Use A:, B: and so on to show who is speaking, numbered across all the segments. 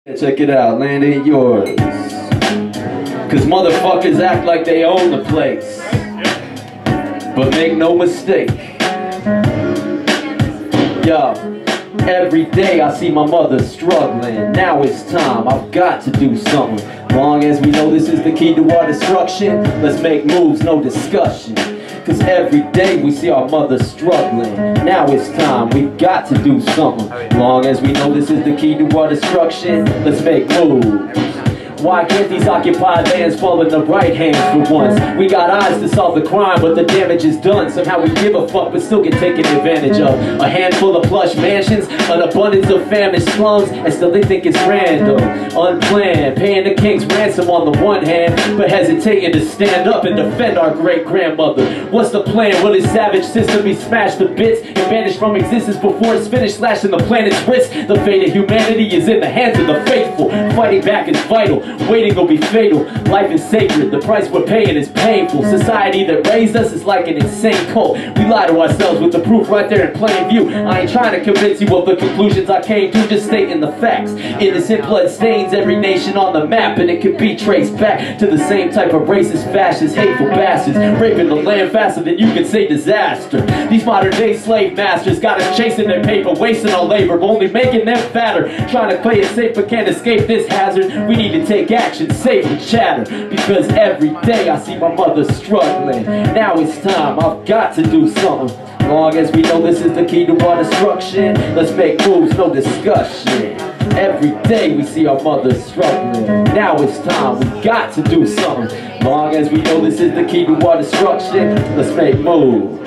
A: Check it out, land ain't yours. Cause motherfuckers act like they own the place. But make no mistake, yo, every day I see my mother struggling. Now it's time, I've got to do something. Long as we know this is the key to our destruction, let's make moves, no discussion. Cause every day we see our mother struggling. Now it's time, we've got to do something. Long as we know this is the key to our destruction, let's make moves. Why can't these occupied lands fall in the right hands for once? We got eyes to solve the crime, but the damage is done. Somehow we give a fuck, but still get taken advantage of. A handful of plush mansions, an abundance of famished slums, and still they think it's random, unplanned. Paying the king's ransom on the one hand, but hesitating to stand up and defend our great-grandmother. What's the plan? Will this savage system be smashed to bits and banished from existence before it's finished slashing the planet's wrist? The fate of humanity is in the hands of the faithful. Fighting back is vital. Waiting will be fatal. Life is sacred. The price we're paying is painful. Society that raised us is like an insane cult. We lie to ourselves with the proof right there in plain view. I ain't trying to convince you of the conclusions I came to, just stating the facts. Innocent blood stains every nation on the map, and it could be traced back to the same type of racist, fascist, hateful bastards raping the land faster than you could say disaster. These modern day slave masters got us chasing their paper, wasting our labor, only making them fatter. Trying to play it safe but can't escape this hazard. We need to take action, save the chatter, because every day I see my mother struggling. Now it's time, I've got to do something. Long as we know this is the key to our destruction, let's make moves, no discussion. Every day we see our mother struggling. Now it's time, we got to do something. Long as we know this is the key to our destruction, let's make moves.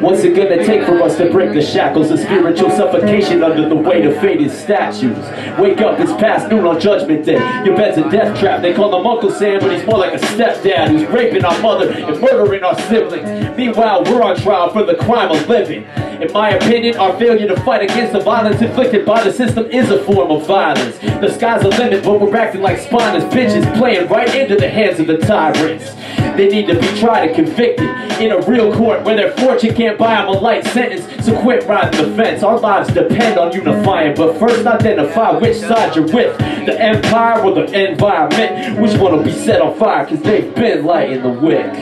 A: What's it gonna take for us to break the shackles of spiritual suffocation under the weight of faded statues? Wake up, it's past noon on Judgment Day. Your bed's a death trap. They call him Uncle Sam, but he's more like a stepdad who's raping our mother and murdering our siblings. Meanwhile, we're on trial for the crime of living. In my opinion, our failure to fight against the violence inflicted by the system is a form of violence. The sky's the limit, but we're acting like spineless bitches, playing right into the hands of the tyrants. They need to be tried and convicted in a real court where their fortune can't buy them a light sentence. So quit riding the fence. Our lives depend on unifying, but first identify which side you're with, the empire or the environment. Which one will be set on fire, cause they've been lighting the wick.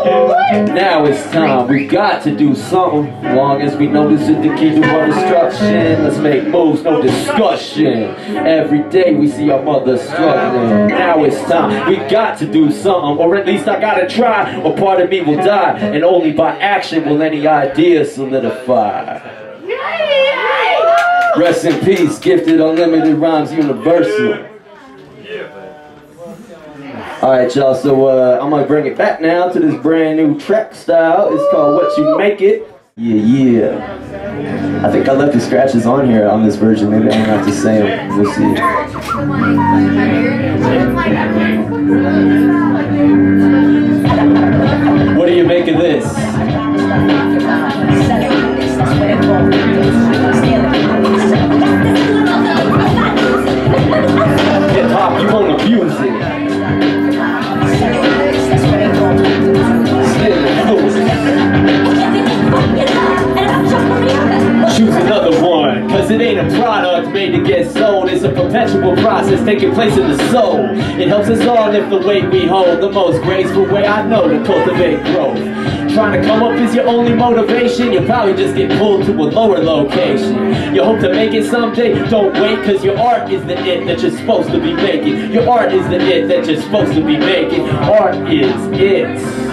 A: Now it's time, we got to do something. Long as we know this is the key to our destruction, let's make moves, no discussion. Every day we see our mother struggling. Now it's time, we got to do something. Or at least I gotta try, or part of me will die. And only by action will any idea solidify. Rest in peace, gifted unlimited rhymes universal. Alright y'all, so I'm gonna bring it back now to this brand new track style. It's called What You Make It. Yeah. I think I left the scratches on here on this version. Maybe I don't have to say them. We'll see. What do you make of this? Hip hop, you won't abuse it. Choose another one, cause it ain't a product made to get sold. It's a perpetual process taking place in the soul. It helps us all lift the weight we hold, the most graceful way I know to cultivate growth. Trying to come up is your only motivation, you'll probably just get pulled to a lower location. You hope to make it someday, don't wait, cause your art is the it that you're supposed to be making. Your art is the it that you're supposed to be making. Art is it.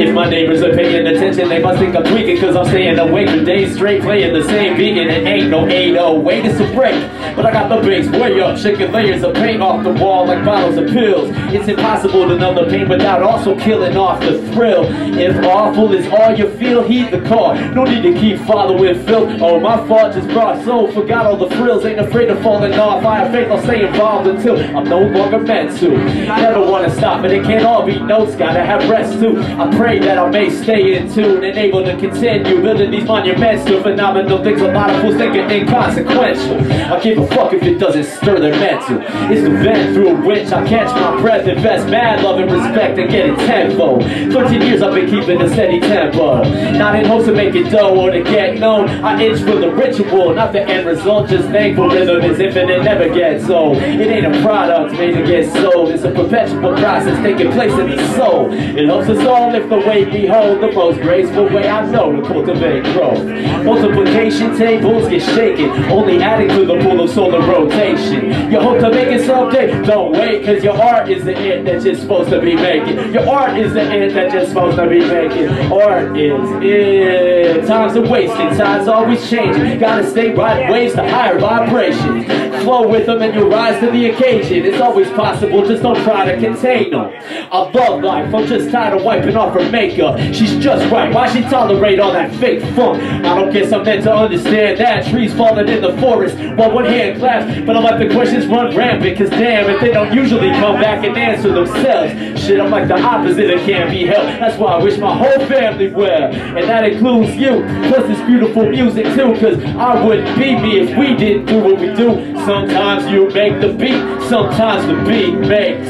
A: If my neighbors are paying attention, they must think I'm tweaking, cause I'm staying awake for days straight, playing the same beat, and it ain't no 8-0. Wait, it's a break, but I got the bass way up, shaking layers of paint off the wall like bottles of pills. It's impossible to numb the pain without also killing off the thrill. If awful is all you feel, heed the call. No need to keep following filth. Oh, my fault, just brought soul, forgot all the frills. Ain't afraid of falling off, I have faith I'll stay involved until I'm no longer meant to. Never wanna stop, but it can't all be notes, gotta have rest too. I pray that I may stay in tune and able to continue building these monuments to phenomenal things a lot of fools think are inconsequential. I give a fuck if it doesn't stir their mental. It's the vent through which I catch my breath, invest mad love and respect and get it tenfold. 13 years I've been keeping a steady tempo, not in hopes to make it dough or to get known. I itch for the ritual, not the end result. Just thankful rhythm is infinite, never gets old. It ain't a product made to get sold. It's a perpetual process taking place in the soul. It helps us all lift the weight we hold, the most graceful way I know to cultivate growth. Multiplication tables get shaken, only adding to the pool of solar rotation. You hope to make it someday, don't wait, cause your art is the end that you're supposed to be making. Your art is the end that you're supposed to be making. Art is it. Times are wasted, times always changing. Gotta stay right ways to higher vibrations. Flow with them and you rise to the occasion. It's always possible, just don't try to contain them. I love life, I'm just tired of wiping off her makeup. She's just right, why she tolerate all that fake funk? I don't guess I'm meant to understand that. Trees falling in the forest while one hand claps, but I let the questions run rampant, cause damn if they don't usually come back and answer themselves. Shit, I'm like the opposite of can't be helped. That's why I wish my whole family well, and that includes you. Plus this beautiful music too, cause I wouldn't be me if we didn't do what we do. Sometimes you make the beat, sometimes the beat makes.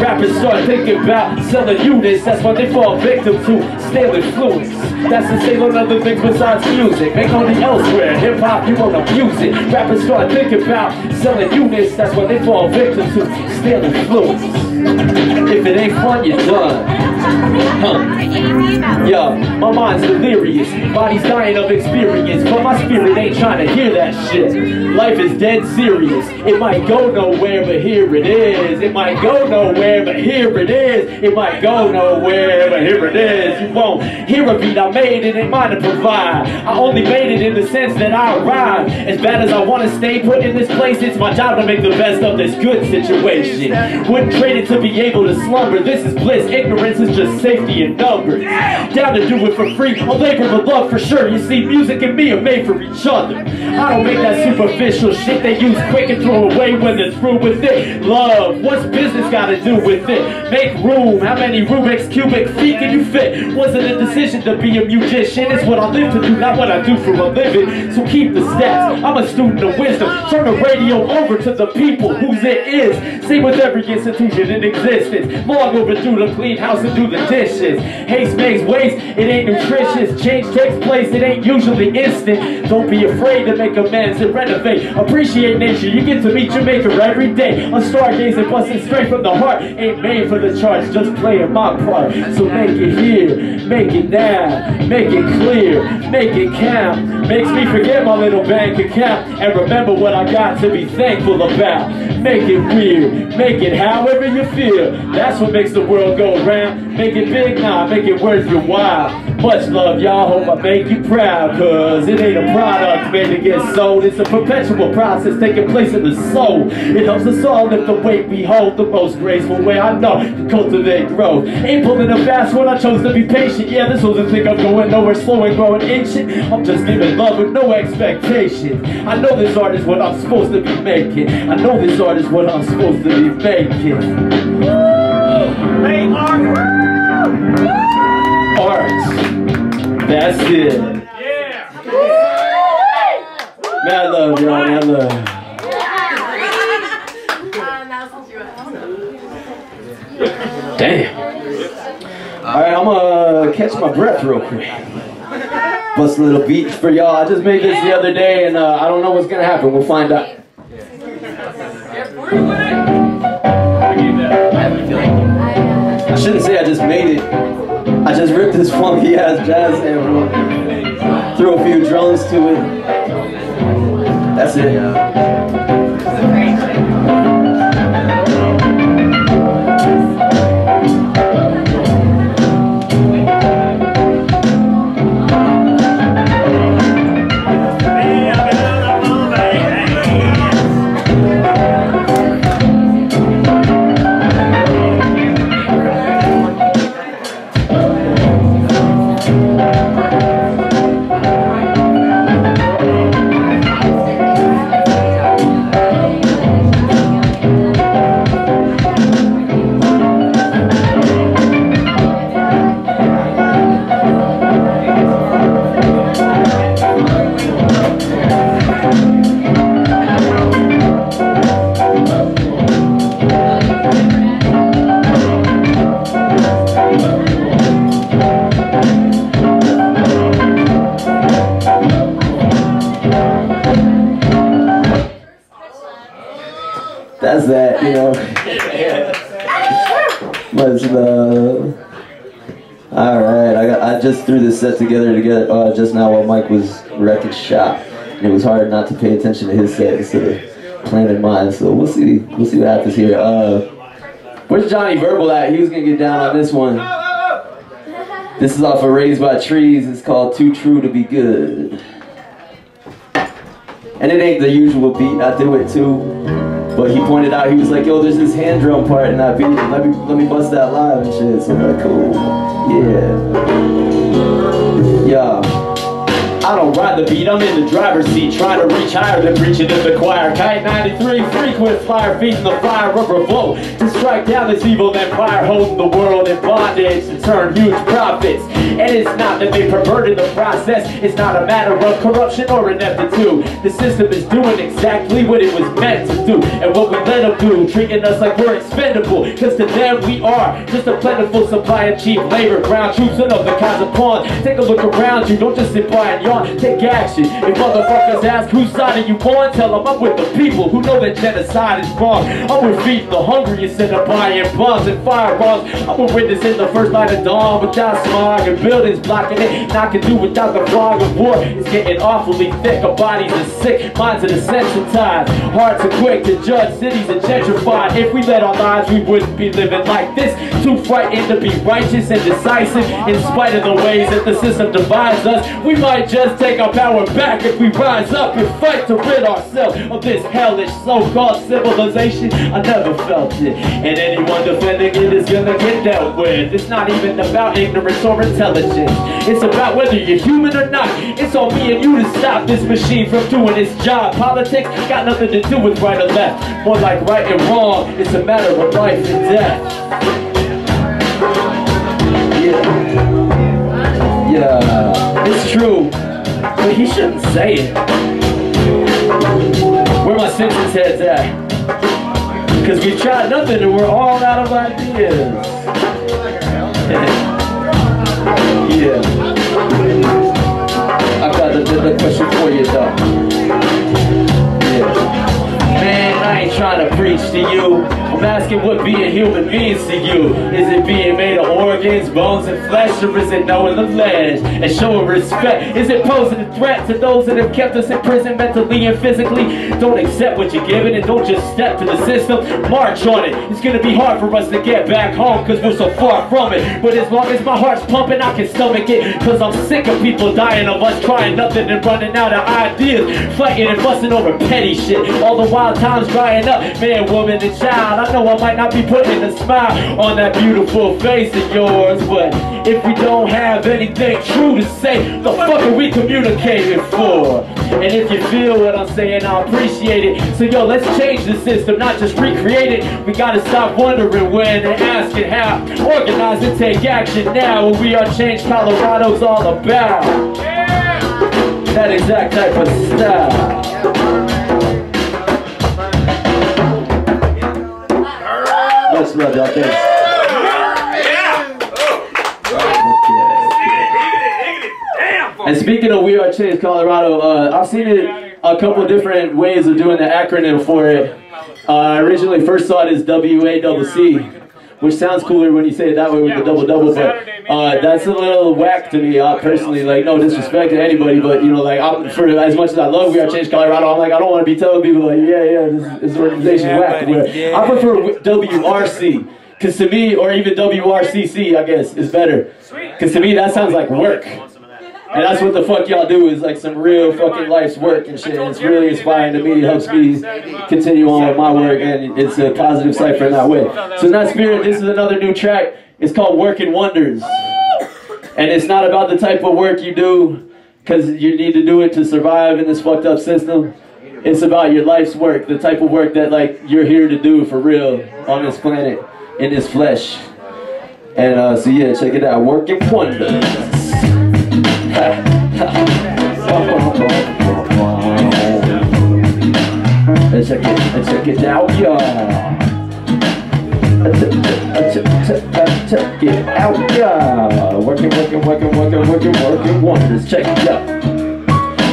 A: Rappers start thinking about selling units, that's why they fall victim to stale influence. That's to say on other things besides music, make money elsewhere. Hip-hop, you won't abuse it. Rappers start thinking about selling units, that's why they fall victim to stale influence. If it ain't fun, you're done. Yo, my mind's delirious, body's dying of experience, but my spirit ain't trying to hear that shit. Life is dead serious. It might go nowhere, but here it is. It might go nowhere, but here it is. It might go nowhere, but here it is. You won't hear a beat I made, it ain't mine to provide. I only made it in the sense that I arrived. As bad as I want to stay put in this place, it's my job to make the best of this good situation. Wouldn't trade it to be able to slumber. This is bliss, ignorance is just safety in numbers. Down to do it for free, a labor of love for sure. You see, music and me are made for each other. I don't make that superficial shit they use quick and throw away when they're through with it. Love, what's business got to do with it? Make room, how many Rubik's cubic feet can you fit? Wasn't a decision to be a musician, it's what I live to do, not what I do for a living. So keep the stats, I'm a student of wisdom. Turn the radio over to the people whose it is. Same with every institution in existence. Long overdue to clean house and do the dishes. Haste makes waste, it ain't nutritious. Change takes place, it ain't usually instant. Don't be afraid to make amends and renovate. Appreciate nature, you get to meet Jamaica every day. A stargazing busting straight from the heart. Ain't made for the charts, just playing my part. So make it here, make it now, make it clear, make it count. Makes me forget my little bank account and remember what I got to be thankful about. Make it weird, make it however you feel. That's what makes the world go round. Make it big, nah, make it worth your while. Much love, y'all, hope I make you proud. Cause it ain't a product made to get sold. It's a perpetual process taking place in the soul. It helps us all lift the weight we hold, the most graceful way I know to cultivate growth. Ain't pulling a fast one, I chose to be patient. Yeah, this wasn't think I'm going nowhere slow and growing ancient. I'm just giving love with no expectations. I know this art is what I'm supposed to be making. I know this art is what I'm supposed to be making. Make art. Art. That's it. Yeah. Mad love, y'all. Mad love. Damn. Alright, I'm gonna catch my breath real quick. Bust a little beat for y'all. I just made this the other day and I don't know what's gonna happen. We'll find out. I shouldn't say I just made it. I just ripped this funky ass jazz sample, threw a few drums to it. That's it. has that, you know. Much love. Alright, I just threw this set together just now while Mike was wrecking shop. And it was hard not to pay attention to his set instead of planning mine, so we'll see what happens here. Where's Johnny Verbal at? He was gonna get down on this one. This is off of Raised by Trees. It's called Too True to Be Good. And it ain't the usual beat, I do it too. But he pointed out, he was like, yo, there's this hand drum part in that beat. Let me bust that live and shit. So I'm like, cool. Yeah. I don't ride the beat, I'm in the driver's seat, trying to reach higher than reaching in the choir. Kite 93, frequent flyer, feeding the fire, rubber flow to strike down this evil empire, holding the world in bondage to turn huge profits. And it's not that they perverted the process, it's not a matter of corruption or ineptitude. The system is doing exactly what it was meant to do, and what we let them do, treating us like we're expendable, cause to them we are just a plentiful supply of cheap labor, ground troops and other kinds of pawns. Take a look around you, don't just sit by and yawn. Take action. If motherfuckers ask whose side are you on, tell them I'm with the people who know that genocide is wrong. I'm with feeding the hungry instead of buying bombs and fireballs. I'm a witness in the first light of dawn without smog and buildings blocking it. And I can do without the fog of war. It's getting awfully thick. Our bodies are sick, minds are desensitized. Hearts are quick to judge, cities are gentrified. If we let our lives, we wouldn't be living like this. Too frightened to be righteous and decisive. In spite of the ways that the system divides us, we might just take our power back if we rise up and fight to rid ourselves of this hellish so-called civilization. I never felt it, and anyone defending it is gonna get dealt with. It's not even about ignorance or intelligence. It's about whether you're human or not. It's on me and you to stop this machine from doing its job. Politics got nothing to do with right or left. More like right and wrong. It's a matter of life and death. Yeah, it's true. But he shouldn't say it. Where my Simpsons heads at? Cause we've tried nothing and we're all out of ideas. Yeah. I've got the question for you though. Yeah. Man, I ain't trying to preach to you. I'm asking what being human means to you. Is it being made of organs, bones, and flesh, or is it knowing the flesh and showing respect? Is it posing a threat to those that have kept us in prison mentally and physically? Don't accept what you're given and don't just step to the system. March on it. It's gonna be hard for us to get back home cause we're so far from it. But as long as my heart's pumping, I can stomach it. Cause I'm sick of people dying of us trying nothing and running out of ideas. Fighting and fussing over petty shit. All the wild times drying up. Man, woman, and child. I know I might not be putting a smile on that beautiful face of yours, but if we don't have anything true to say, the fuck are we communicating for? And if you feel what I'm saying, I appreciate it. So yo, let's change the system, not just recreate it. We gotta stop wondering when and asking how. Organize and take action now. What we are Change Colorado's all about. That exact type of style. Much love, y'all. Thanks. And speaking of We Are Change Colorado, I've seen it a couple of different ways of doing the acronym for it. I originally first saw it as WACC, which sounds cooler when you say it that way with the double, but that's a little whack to me, personally. Like, no disrespect to anybody, but you know, like, for as much as I love We Are Change Colorado, I'm like, I don't want to be telling people like, yeah, this organization whack. I prefer WRC, because to me, or even WRCC, I guess, is better. Because to me, that sounds like work. And that's what the fuck y'all do, is like some real fucking life's work and shit. And it's really inspiring to me. It helps me continue on with my work, and it's a positive cipher in that way. So in that spirit, this is another new track. It's called Working Wonders. And it's not about the type of work you do because you need to do it to survive in this fucked up system. It's about your life's work, the type of work that like you're here to do for real on this planet, in this flesh. And so yeah, check it out, Working Wonders. Check it out, y'all. Check it out, y'all. Working wonders. Check it out.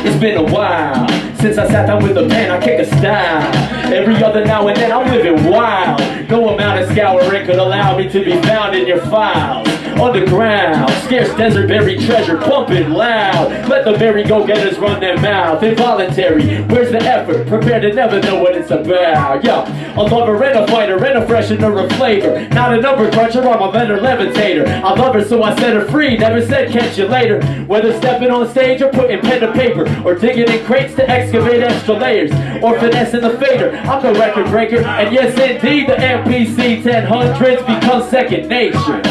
A: It's been a while Since I sat down with a pen, I kick a style. Every other now and then, I'm living wild. No amount of scouring could allow me to be found in your files. Underground, scarce desert buried treasure, pumping loud. Let the merry-go-getters run their mouth. Involuntary, where's the effort? Prepared to never know what it's about. Yo, a lover and a fighter and a freshener of flavor. Not a number cruncher, I'm a better levitator. I love her so I set her free, never said catch you later. Whether stepping on stage or putting pen to paper, or digging in crates to excavate extra layers, or finessing the fader, I'm the record breaker. And yes indeed, the MPC 1000s become second nature.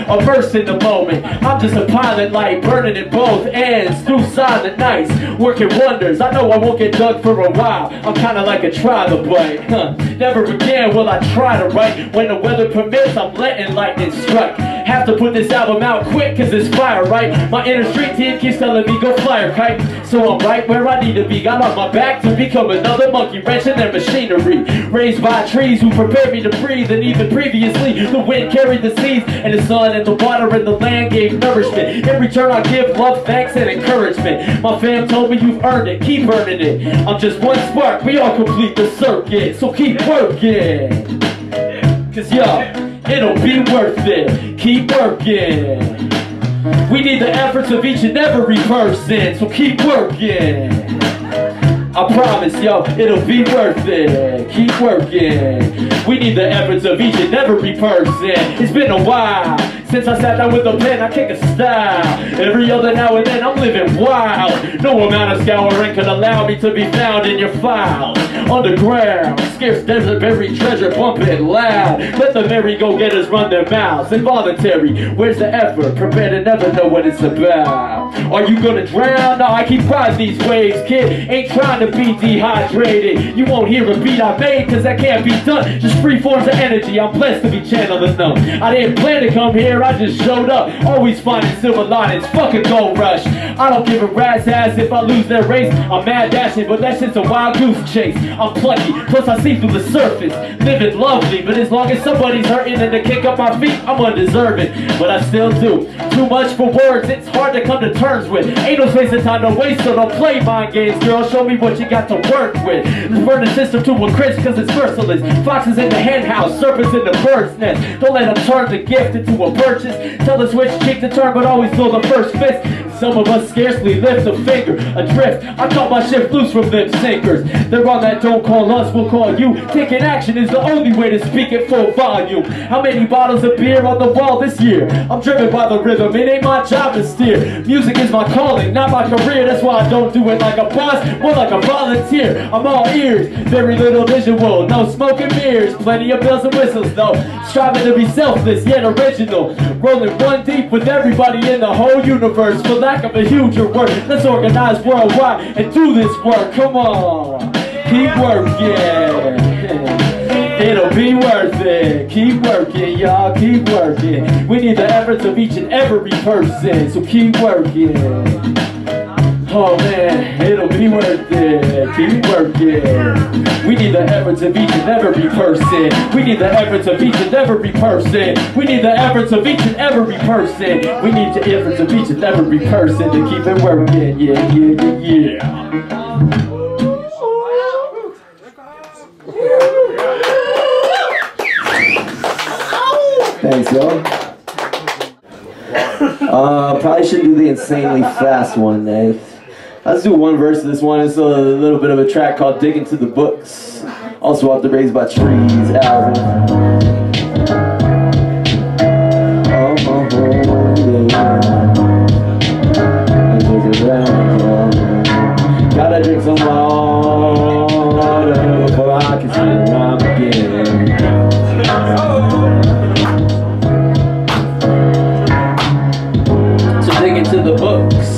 A: Immersed in the moment, I'm just a pilot light burning in both ends through silent nights, working wonders. I know I won't get dug for a while. I'm kinda like a trilobite. Never again will I try to write. When the weather permits, I'm letting lightning strike. Have to put this album out quick cause it's fire, right? My inner street team keeps telling me go fly a kite. So I'm right where I need to be. Got on my back to become another monkey wrench in their machinery. Raised by trees who prepared me to breathe. And even previously, the wind carried the seeds, and the sun and the water and the land gave nourishment. In return I give love, thanks, and encouragement. My fam told me you've earned it, keep earning it. I'm just one spark, we all complete the circuit. So keep working, cause yo, it'll be worth it. Keep working. We need the efforts of each and every person, so keep working. I promise, yo, it'll be worth it. Keep working. We need the efforts of each and every person. It's been a while since I sat down with a pen, I kick a style. Every other now and then, I'm living wild. No amount of scouring could allow me to be found in your files. Underground, scarce desert buried treasure, pumping loud. Let the merry-go-getters run their mouths. Involuntary, where's the effort? Prepare to never know what it's about. Are you gonna drown? No, I keep riding these waves, kid. Ain't trying to be dehydrated. You won't hear a beat I made, cause that can't be done. Just free forms of energy, I'm blessed to be channeling them. I didn't plan to come here, I just showed up. Always finding silver linings, fuck a gold rush. I don't give a rat's ass if I lose their race. I'm mad dashing, but that shit's a wild goose chase. I'm plucky, plus I see through the surface. Living lovely, but as long as somebody's hurting and to kick up my feet, I'm undeserving. But I still do. Too much for words, it's hard to come to terms with. Ain't no space and time to waste, so don't play mind games, girl. Show me what you got to work with. Let's burn the system to a crisp, cause it's merciless. Foxes in the hen house, serpents in the bird's nest. Don't let them turn the gift into a purchase. Tell us which cheek to turn, but always throw the first fist. Some of us scarcely lift a finger adrift. I caught my ship loose from them sinkers. They're on that don't call us, we'll call you. Taking action is the only way to speak at full volume. How many bottles of beer on the wall this year? I'm driven by the rhythm, it ain't my job to steer. Music is my calling, not my career. That's why I don't do it like a boss, more like a volunteer. I'm all ears, very little visual, no smoke and mirrors. Plenty of bells and whistles though, striving to be selfless yet original. Rolling one deep with everybody in the whole universe. For lack of a huger word, let's organize worldwide and do this work. Come on, keep working. It'll be worth it. Keep working, y'all, keep working. We need the efforts of each and every person, so keep working. Oh man, it'll be worth it. Keep working. We need the efforts of each and every person. We need the efforts of each and every person. We need the efforts of each and every person. We need the efforts of each and every person to keep it working. Yeah, yeah, yeah, yeah. Thanks, yo. Probably shouldn't do the insanely fast one, Dave. Let's do one verse of this one. It's a little bit of a track called Digin to the Books. Also off the Raised by Trees album. Gotta drink some water before I can see the rhyme again. So dig into the books,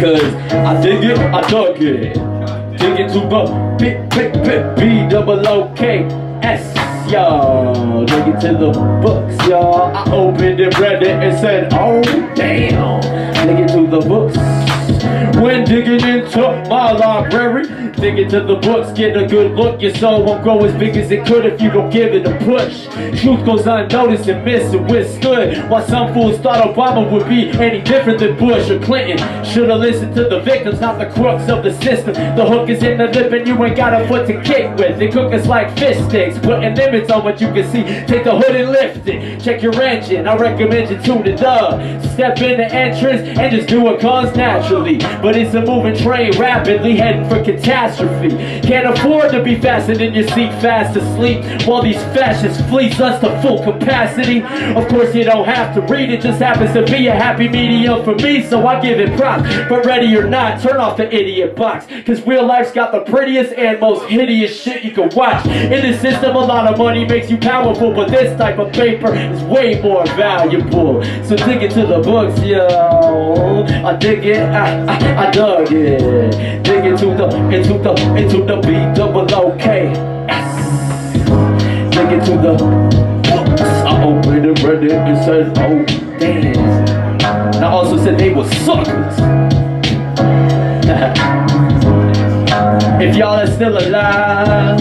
A: cause I dig it, I dug it. Dig into the B-double-O-K-S, y'all. Dig into the books, y'all. I opened it, read it, and said, oh damn. Dig into the books. When digging into my library, dig into the books, get a good look. Your soul won't grow as big as it could if you don't give it a push. Truth goes unnoticed and missed and withstood, while some fools thought Obama would be any different than Bush or Clinton. Should've listened to the victims, not the crooks of the system. The hook is in the lip and you ain't got a foot to kick with. They cook us like fish sticks, putting limits on what you can see. Take the hood and lift it, check your engine, I recommend you tune it up. Step in the entrance and just do what comes naturally. But it's a moving train rapidly heading for catastrophe. Can't afford to be fastened in your seat fast asleep while these fascists fleece us to full capacity. Of course you don't have to read, it just happens to be a happy medium for me, so I give it props. But ready or not, turn off the idiot box, cause real life's got the prettiest and most hideous shit you can watch. In this system a lot of money makes you powerful, but this type of paper is way more valuable. So dig into the books, yo. I dig it, I dug it. Dig into the B-double-O-K. Dig into the books. I opened and read it and said, oh damn. And I also said they were suckers. If y'all are still alive,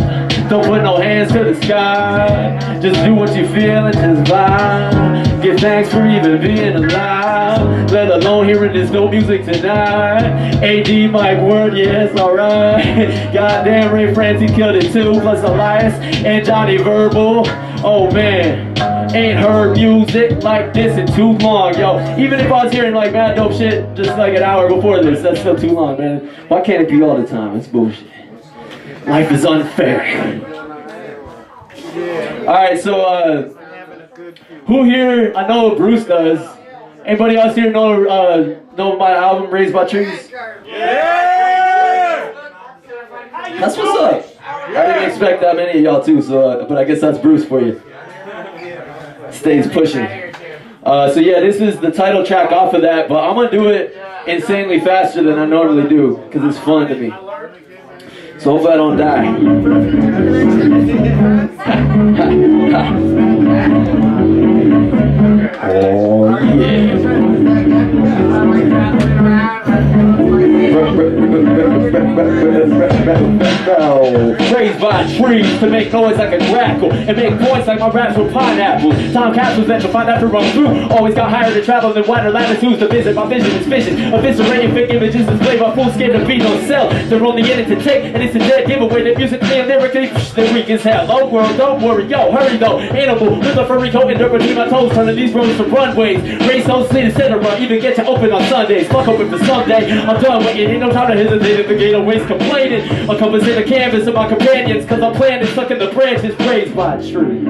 A: don't put no hands to the sky. Just do what you feel and just vibe. Give thanks for even being alive, let alone hearing this no music tonight. AD Mike Word, yeah, it's alright. Goddamn, Raay Francy killed it too, plus Alais and Johnny Verbal. Oh man, ain't heard music like this in too long, yo. Even if I was hearing like mad dope shit just like an hour before this, that's still too long, man. Why can't it be all the time? It's bullshit. Life is unfair. Alright, so who here, I know Bruce does. Anybody else here know my album Raised by Trees? Yeah! That's what's up. I didn't expect that many of y'all too, so but I guess that's Bruce for you. Stays pushing. So yeah, this is the title track off of that, but I'm gonna do it insanely faster than I normally do because it's fun to me. So hopefully I don't die. Oh yeah. Raised by trees to make noise like a grackle and make points like my raps with pineapples. Time capsules that you'll find after run through. Always got higher to travel than wider latitudes to visit. My vision is vision. Eviscerating fake images displayed by full skin to be no sell. They're only in it to take, and it's a dead giveaway. The music and lyrically, they're weak as hell. Oh world, don't worry, yo, hurry though. Animal with a furry coat and dirt between my toes, turning these roads to runways. Race those cities, etc. Even get to open on Sundays. Fuck open for someday. I'm done waiting, ain't no time to hesitate at the gate of waste complaining. I'll come and see the canvas of my companions, cause I'm planted stuck in the branches, raised by trees.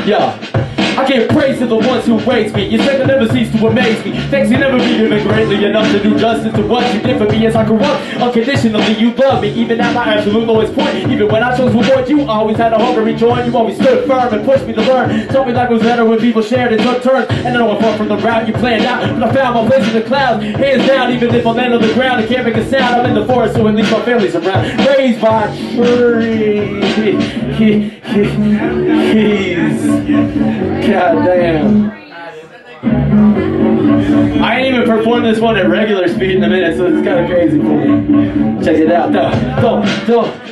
A: Yeah. I give praise to the ones who raised me. Your second never cease to amaze me. Thanks you never be given greatly enough to do justice to what you did for me as I grew up. Unconditionally you love me, even at my absolute lowest point. Even when I chose to avoid you, I always had a hunger to rejoin. You always stood firm and pushed me to learn. Told me life was better when people shared and took turns. And I know I'm far from the route you planned out, but I found my place in the clouds. Hands down, even if I land on the ground and can't make a sound. I'm in the forest, so at least my family's around. Raised by trees. God damn. I ain't even performed this one at regular speed in a minute, so it's kind of crazy for me. Check it out, though.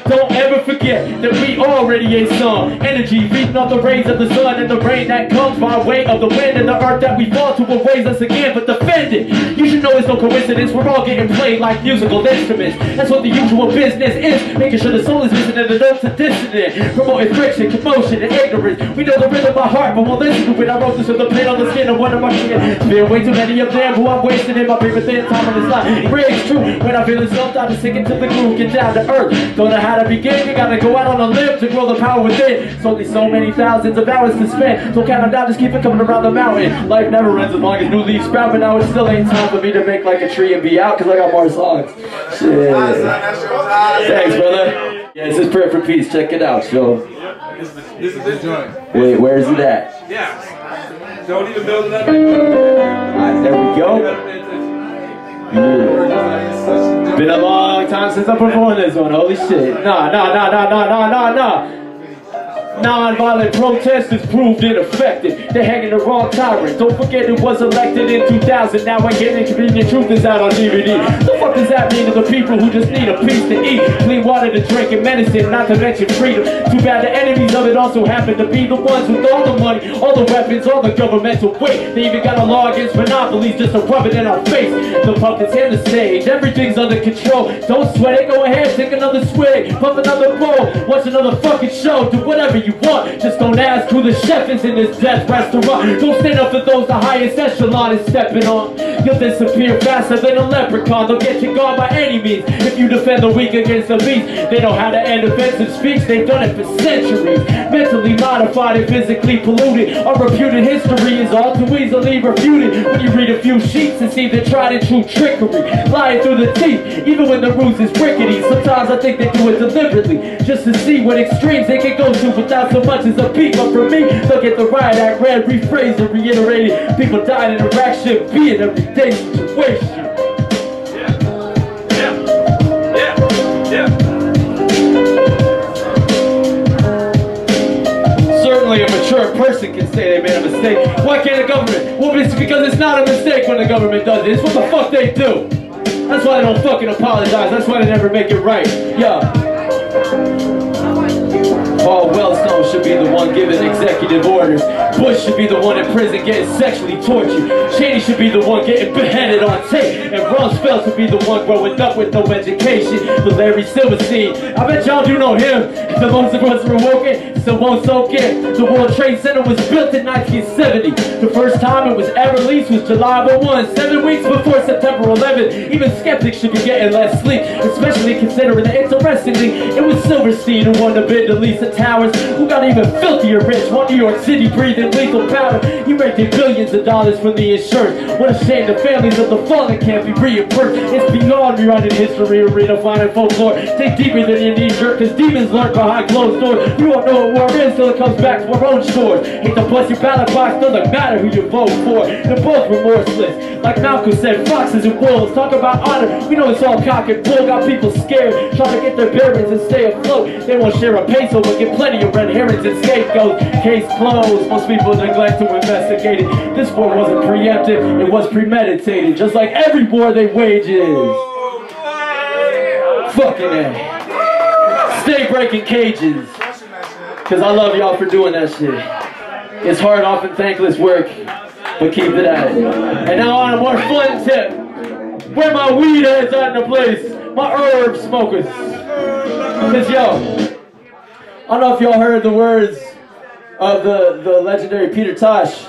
A: Don't ever forget that we all radiate some energy, beating off the rays of the sun and the rain that comes by way of the wind and the earth that we fall to will raise us again, but defend it. You should know it's no coincidence, we're all getting played like musical instruments. That's what the usual business is, making sure the soul is missing and the notes are dissonant, promoting friction, commotion, and ignorance. We know the rhythm by heart, but won't listen to it. I wrote this with the pain on the skin of one of my kids. There's been way too many of them who I'm wasting in my favorite thin time on this line. It's true, when I'm feeling stumped, I just sink into the groove, get down to earth. Don't know how to begin, you gotta go out on a limb to grow the power within. It's only so many thousands of hours to spend, so count them down, just keep it coming around the mountain. Life never ends as long as new leaves sprout, but now it still ain't time for me to make like a tree and be out, cause I got more songs. Shit. Thanks, brother. Yeah, this is Prayer for Peace, check it out, so.
B: This is this joint.
A: Wait, where is it at?
B: Yeah. Don't even build it up.
A: Alright, there we go. Yeah. Been a long time since I performed this one, holy shit. Nah. Non-violent protest is proved ineffective. They're hanging the wrong tyrant. Don't forget it was elected in 2000. Now I get inconvenient truth is out on DVD. The fuck does that mean to the people who just need a piece to eat, clean water to drink, and medicine, not to mention freedom? Too bad the enemies of it also happen to be the ones with all the money, all the weapons, all the governmental weight. They even got a law against monopolies just to rub it in our face. The puppets and the stage, everything's under control. Don't sweat it, go ahead, take another swig, puff another bowl, watch another fucking show, do whatever you want. Just don't ask who the chef is in this death restaurant. Don't stand up for those the highest echelon is stepping on. You'll disappear faster than a leprechaun. They'll get you gone by any means if you defend the weak against the beast. They know how to end offensive speech, they've done it for centuries. Mentally modified and physically polluted. Our reputed history is all too easily refuted when you read a few sheets and see the tried and true trickery. Lying through the teeth, even when the ruse is rickety. Sometimes I think they do it deliberately, just to see what extremes they can go to without so much as a peep. But for me, look at the riot act, read, rephrased, and reiterated. People died in Iraq, should be an everyday situation. Certainly a mature person can say they made a mistake. Why can't the government? Well, it's because it's not a mistake when the government does it. It's what the fuck they do. That's why they don't fucking apologize. That's why they never make it right. Yeah. Paul Wellstone should be the one giving executive orders. Bush should be the one in prison getting sexually tortured. Cheney should be the one getting beheaded on tape. And Rumsfeld should be the one growing up with no education. But Larry Silverstein, I bet y'all do know him. If the most of us were woken, still won't soak in. The World Trade Center was built in 1970. The first time it was ever leased was July 1, 7 weeks before September 11. Even skeptics should be getting less sleep, especially considering that interestingly, it was Silverstein who won the bid to lease the towers, who got even filthier rich while New York City breathing lethal powder. He raked in billions of dollars from the insurance. What a shame the families of the fallen can't be reimbursed. It's beyond rewriting history or redefining folklore. Dig deeper than your knee-jerk, cause demons lurk behind closed doors. You won't know what war is till it comes back to our own shores. Hate to bust your ballot box, doesn't matter who you vote for. They're both remorseless. Like Malcolm said, foxes and wolves. Talk about honor, we know it's all cock and bull. Got people scared, trying to get their bearings and stay afloat. They won't share a peso, but get plenty of red herrings and scapegoats. Case closed, most people neglect to investigate it. This war wasn't preemptive, it was premeditated. Just like every war they wages. Fucking A. Stay breaking cages. Cause I love y'all for doing that shit. It's hard, often thankless work, but keep it at it. And now on a more fun tip. Where my weed heads at in the place? My herb smokers. Cause yo, I don't know if y'all heard the words of the legendary Peter Tosh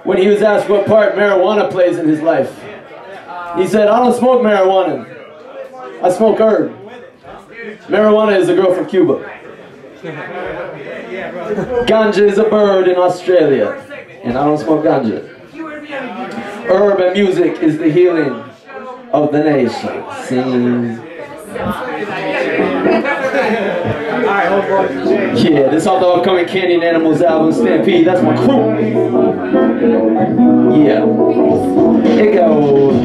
A: when he was asked what part marijuana plays in his life. He said, I don't smoke marijuana, I smoke herb. Marijuana is a girl from Cuba. Ganja is a bird in Australia, and I don't smoke ganja. Herb and music is the healing of the nation. Sing. Yeah, this off the upcoming Candy and Animals album, Stampede. That's my crew. Yeah. It goes.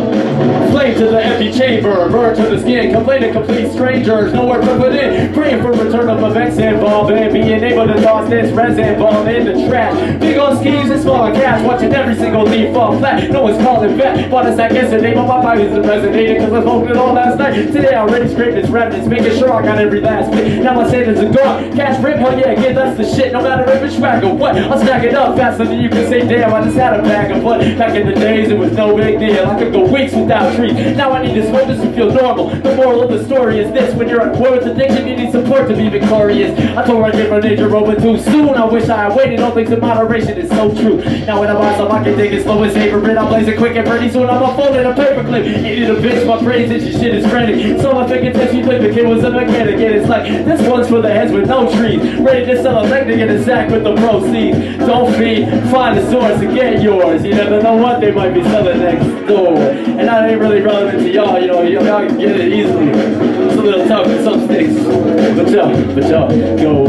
A: Flame to the empty chamber, burn to the skin, complain to complete strangers, nowhere to put in. Praying for return of events involved in being able to toss this resin bomb in the trash. Big on schemes and small on cash, watching every single leaf fall flat. No one's calling back. Bought a sack yesterday, but my pipe isn't resonating because I smoked it all last night. Today I already scraped its remnants, making sure I got every last bit. Now my savings are gone. Cash rip, oh yeah, kid, that's the shit. No matter if it's swag or what, I'll stack it up faster than you can say, damn, I just had a bag of blood. Back in the days, it was no big deal. I could go weeks without trees. Now I need to smoke just to feel normal. The moral of the story is this: when you're at war with addiction, you need support to be victorious. I told right here from nature over too soon. I wish I had waited. All things in moderation is so true. Now when I buy some, I can take it slow and savor it. I'm blazing quick and pretty soon I'm unfolding a paperclip. You need a bitch, my praise and your shit is frantic. So I think it's you think the kid was a mechanic. And it's like, this one's for the heads with no trees. Ready to sell a leg to get a sack with the proceeds. Don't feed, find a source and get yours. You never know what they might be selling next door. And that ain't really relevant to y'all, you know, y'all can get it easily. It's a little tough in some states. But y'all, go.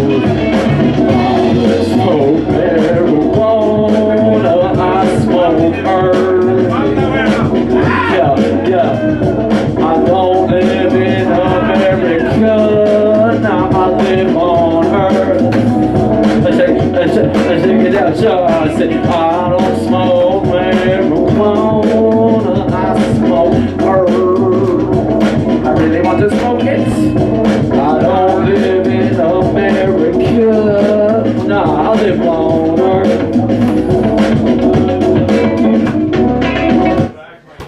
A: Smoke marijuana, I smoke herb. Yeah. I don't live in America, now I live on earth.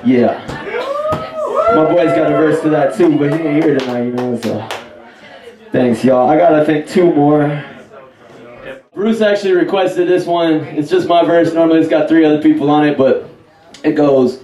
A: Yeah. My boy's got a verse to that too, but he ain't here tonight, you know, so. Thanks, y'all. I gotta think 2 more. Bruce actually requested this one. It's just my verse. Normally it's got 3 other people on it, but it goes,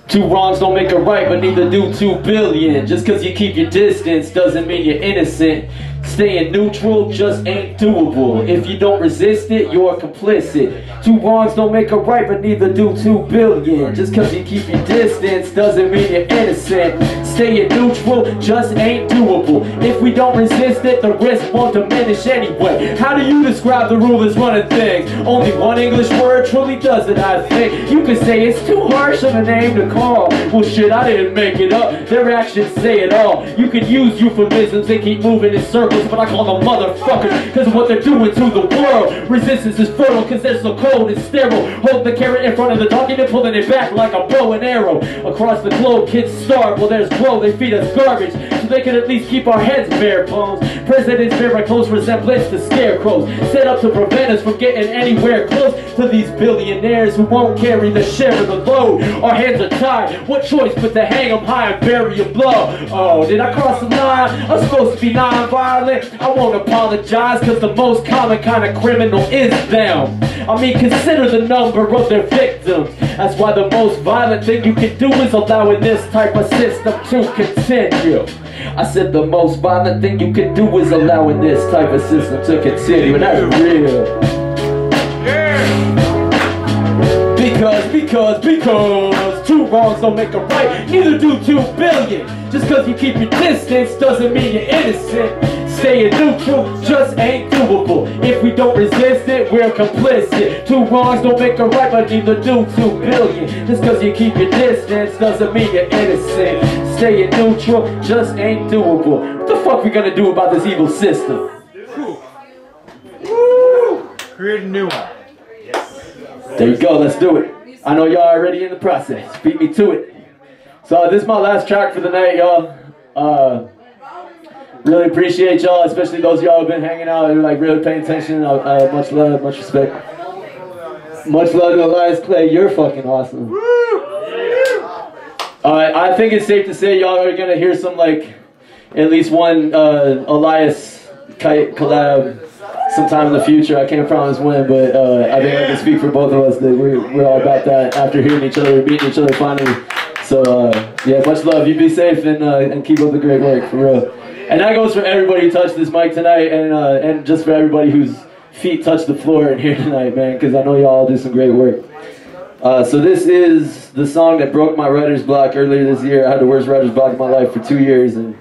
A: 2 wrongs don't make a right, but neither do 2 billion. Just cause you keep your distance doesn't mean you're innocent. Staying neutral just ain't doable. If you don't resist it, you're complicit. 2 wrongs don't make a right, but neither do 2 billion. Just cause you keep your distance doesn't mean you're innocent. Staying neutral just ain't doable. If we don't resist it, the risk won't diminish anyway. How do you describe the rulers running things? Only one English word truly does it, I think. You could say it's too harsh of a name to call. Well shit, I didn't make it up. Their actions say it all. You could use euphemisms and keep moving in circles, but I call them motherfuckers cause of what they're doing to the world. Resistance is fertile cause they're so cold and sterile. Hold the carrot in front of the donkey and pulling it back like a bow and arrow. Across the globe kids starve while there's growth. They feed us garbage so they can at least keep our heads bare bones. Presidents bear a close resemblance to scarecrows, set up to prevent us from getting anywhere close to these billionaires who won't carry the share of the load. Our hands are tied, what choice but to hang them high and bury a blow? Oh, did I cross the line? I'm supposed to be non-violent. I won't apologize cause the most common kind of criminal is them. I mean, consider the number of their victims. That's why the most violent thing you can do is allowing this type of system to continue. I said the most violent thing you can do is allowing this type of system to continue, and that's real. Because 2 wrongs don't make a right, neither do 2 billion. Just cause you keep your distance doesn't mean you're innocent. Staying neutral just ain't doable. If we don't resist it, we're complicit. 2 wrongs don't make a right, but neither do 2 billion. Just cause you keep your distance doesn't mean you're innocent. Staying neutral just ain't doable. What the fuck we gonna do about this evil system?
C: Create a new one.
A: There you go, let's do it. I know y'all already in the process. Beat me to it. So this is my last track for the night, y'all. Really appreciate y'all, especially those of y'all who've been hanging out and like really paying attention. Much love, much respect. Much love to Alais Clay. You're fucking awesome. I think it's safe to say y'all are gonna hear some like at least one Alais Kite collab sometime in the future. I can't promise when, but I think I can speak for both of us that we're all about that after hearing each other, meeting each other finally. So yeah, much love. You be safe and keep up the great work, for real. And that goes for everybody who touched this mic tonight, and just for everybody whose feet touched the floor in here tonight, man, because I know y'all do some great work. So this is the song that broke my writer's block earlier this year. I had the worst writer's block of my life for 2 years, and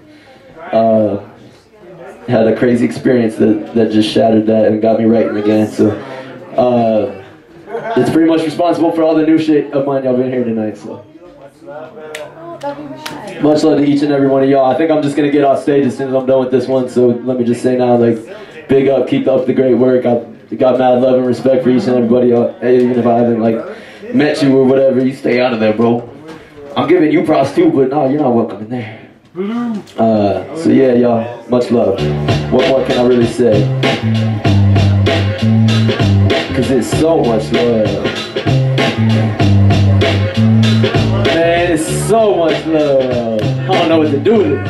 A: had a crazy experience that just shattered that and got me writing again. So it's pretty much responsible for all the new shit of mine y'all been here tonight. So much love to each and every one of y'all. I think I'm just gonna get off stage as soon as I'm done with this one. So let me just say now, like, big up, keep up the great work. I've got mad love and respect for each and everybody. Even if I haven't like met you or whatever, you stay out of there, bro. I'm giving you props too, but no, you're not welcome in there. So yeah, y'all, much love. What more can I really say? Cause it's so much love. Man, it's so much love. I don't know what to do with it.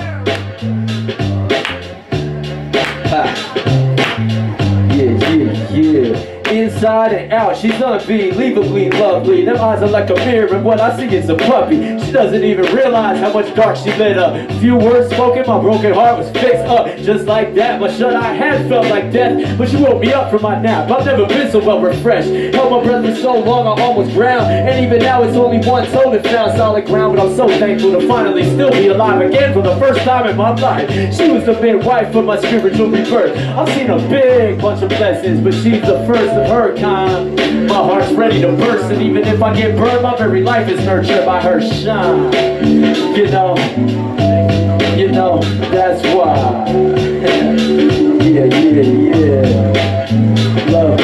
A: Yeah. Inside and out, she's unbelievably lovely. Them eyes are like a mirror, and what I see is a puppy. She doesn't even realize how much dark she lit up. Few words spoken, my broken heart was fixed up. Just like that, my shut-eye head felt like death. But she woke me up from my nap. I've never been so well refreshed. Held my breath for so long, I almost drowned. And even now, it's only one toe that found solid ground. But I'm so thankful to finally still be alive again for the first time in my life. She was the midwife for my spiritual rebirth. I've seen a big bunch of blessings, but she's the first of her kind. My heart's ready to burst, and even if I get burned, my very life is nurtured by her shine. You know, that's why. Yeah. Love.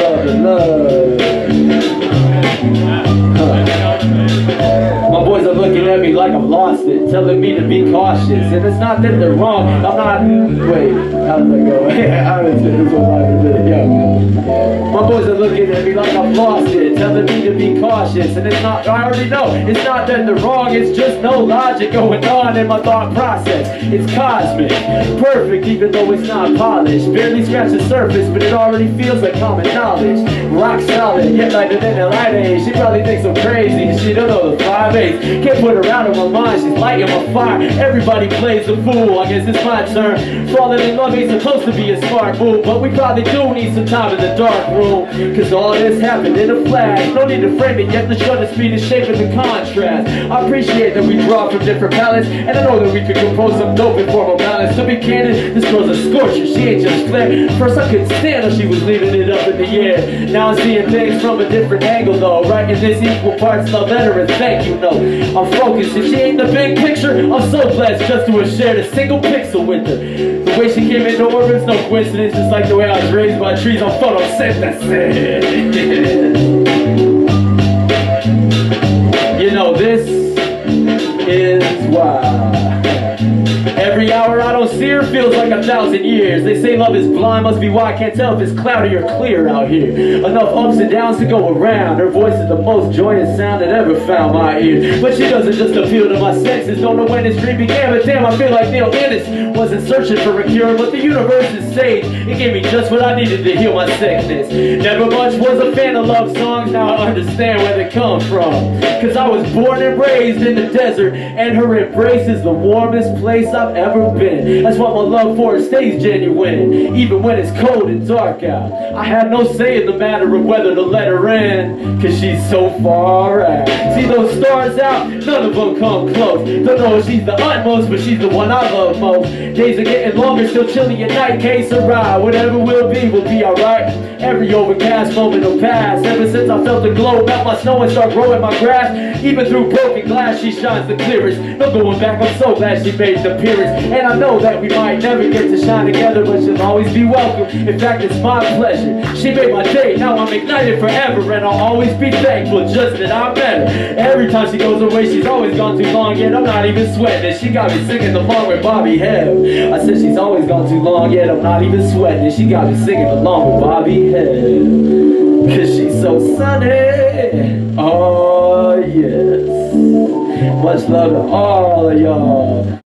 A: My boys are looking at me like like I've lost it, telling me to be cautious. And it's not that they're wrong, I'm not, wait, how does that go? I don't know, this was live in a minute, yo. My boys are looking at me like I've lost it, telling me to be cautious. And it's not, I already know, it's not that they're wrong, it's just no logic going on in my thought process. It's cosmic, perfect even though it's not polished. Barely scratched the surface, but it already feels like common knowledge. Rock solid, yet lighter than a light age. She probably thinks I'm crazy, she don't know the 5/8. Can't put her out of my mind, she's lighting my fire. Everybody plays the fool, I guess it's my turn. Falling in love ain't supposed to be a smart move, but we probably do need some time in the dark room. Cause all this happened in a flash. No need to frame it yet, the shutter speed is shaping the contrast. I appreciate that we draw from different palettes, and I know that we could compose some dope in formal balance. To be candid, this girl's a scorcher, she ain't just flair. First I couldn't stand her, she was leaving it up in the air. Now I'm seeing things from a different angle though. Writing this equal parts love letter and thank you note. I'm focused, if she ain't the big picture, I'm so blessed just to have shared a single pixel with her. The way she came into orbit's no coincidence, just like the way I was raised by trees on photosynthesis. You know, this is why every hour I don't see her feels like 1,000 years. They say love is blind, must be why I can't tell if it's cloudy or clear out here. Enough ups and downs to go around. Her voice is the most joyous sound that ever found my ear. But she doesn't just appeal to my senses. Don't know when this dream began, but damn, I feel like Neil Dennis wasn't searching for a cure, but the universe is sage. It gave me just what I needed to heal my sickness. Never much was a fan of love songs, now I understand where they come from. Cause I was born and raised in the desert, and her embrace is the warmest place I've ever been. That's why my love for her stays genuine, even when it's cold and dark out. I had no say in the matter of whether to let her in, cause she's so far out. See those stars out? None of them come close. Don't know if she's the utmost, but she's the one I love most. Days are getting longer, still chilly at night, case of ride. Whatever will be alright. Every overcast moment will pass. Ever since I felt the glow melt my snow and start growing my grass. Even through broken glass, she shines the clearest. No going back, I'm so glad she made an appearance. And I know that we might never get to shine together, but she'll always be welcome. In fact, it's my pleasure. She made my day, now I'm ignited forever, and I'll always be thankful just that I met her. Every time she goes away, she's always gone too long, yet I'm not even sweating it. She got me singing along with Bobby Hebb. I said she's always gone too long, yet I'm not even sweating it. She got me singing along with Bobby Hebb. Cause she's so sunny. Oh yes. Much love to all of y'all.